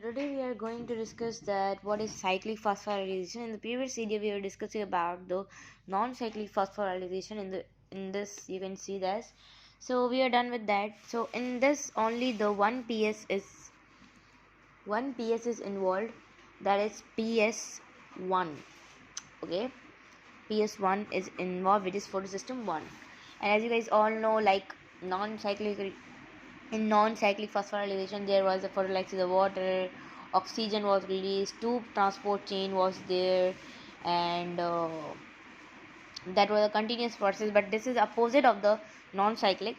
Today we are going to discuss that what is cyclic phosphorylation. In the previous video we were discussing about the non-cyclic phosphorylation. In this you can see this. So we are done with that. So in this only the one PS is involved, that is PS1. Okay, PS1 is involved, which is photosystem 1. And as you guys all know, like non-cyclic in non-cyclic phosphorylation, there was a fertilizer of water, oxygen was released, tube transport chain was there, and that was a continuous process. But this is opposite of the non-cyclic.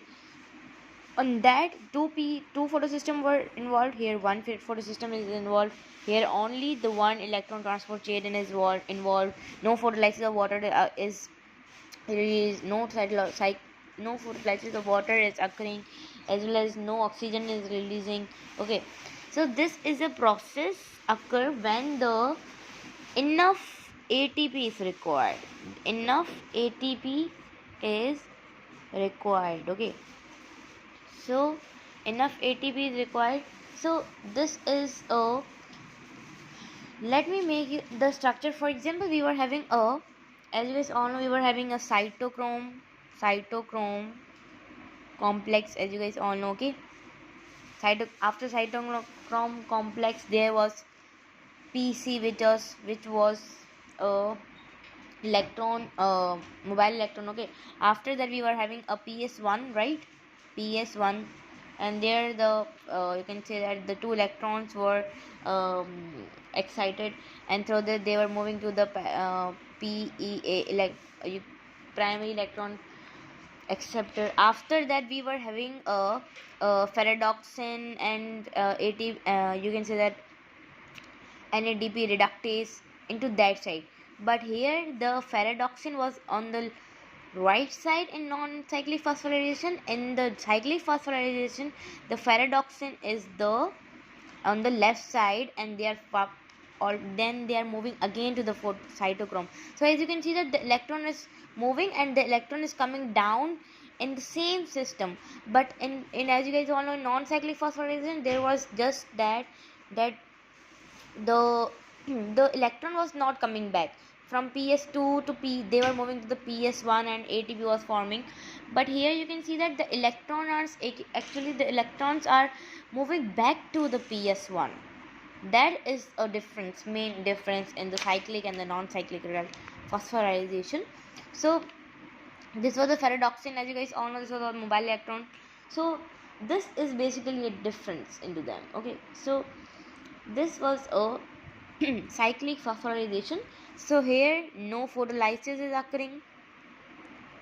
On that, two photosystem were involved. Here, one photosystem is involved. Here, only the one electron transport chain is involved. No fertilizer of water is released. No fertilizer of water is occurring, as well as no oxygen is releasing. Okay, so this is a process occur when the enough ATP is required. Enough ATP is required. Okay, so enough ATP is required. So this is a, let me make you the structure. For example, we were having a, as you guys all know, we were having a cytochrome complex, as you guys all know. Okay, after cytochrome complex there was PC, which was a electron, mobile electron. Okay, after that we were having a PS1, right? PS1, and there the you can say that the two electrons were excited, and through that they were moving to the PEA, like primary electron acceptor. After that we were having a ferredoxin and you can say that NADP reductase into that side. But here the ferredoxin was on the right side in non-cyclic phosphorylation. In the cyclic phosphorylation, the ferredoxin is the on the left side, and then they are moving again to the cytochrome. So as you can see that the electron is moving and the electron is coming down in the same system. But in as you guys all know, in non-cyclic phosphorylation, there was just that the the electron was not coming back from PS2 to P. They were moving to the PS1 and ATP was forming. But here you can see that the electrons are moving back to the PS1. That is a difference, main difference in the cyclic and the non-cyclic phosphorylation. So this was the ferredoxin, as you guys all know. This was a mobile electron. So this is basically a difference into them. Okay, so this was a cyclic phosphorylation. So here no photolysis is occurring.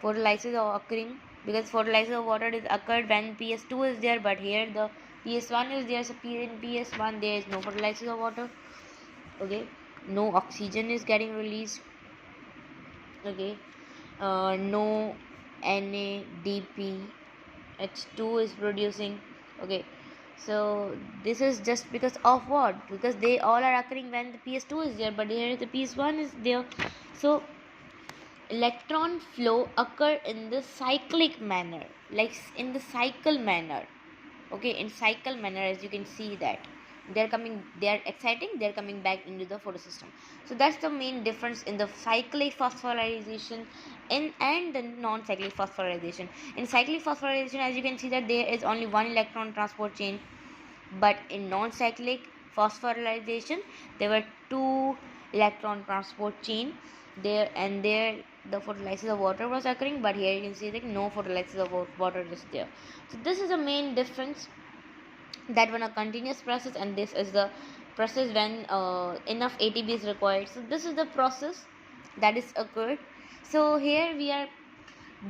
Because photolysis of water is occurred when PS2 is there, but here the PS1 is there. So in PS1 there is no photolysis of water. Okay, no oxygen is getting released. Okay, no NADP H2 is producing. Okay, so this is just because of what? Because they all are occurring when the PS2 is there, but here the PS1 is there. So electron flow occur in the cyclic manner, like in the cycle manner. Okay, in cycle manner, as you can see that they're exciting, they're coming back into the photosystem. So that's the main difference in the cyclic phosphorylation and the non-cyclic phosphorylation. In cyclic phosphorylation, as you can see that there is only one electron transport chain, but in non-cyclic phosphorylation there were two electron transport chain there, and there the photolysis of water was occurring, but here you can see that no photolysis of water is there. So this is the main difference, that one a continuous process, and this is the process when enough ATP is required. So this is the process that is occurred. So here we are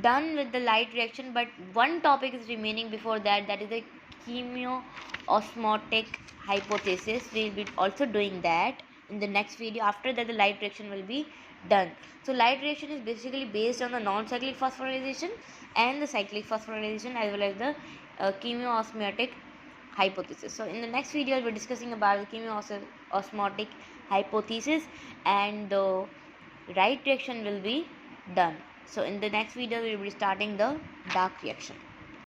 done with the light reaction, but one topic is remaining before that, that is the chemio-osmotic hypothesis. We will be also doing that in the next video. After that the light reaction will be done. So light reaction is basically based on the non-cyclic phosphorylation and the cyclic phosphorylation, as well as the chemio-osmotic hypothesis. So in the next video I'll be discussing about the chemio-osmotic hypothesis, and the right reaction will be done. So in the next video we will be starting the dark reaction.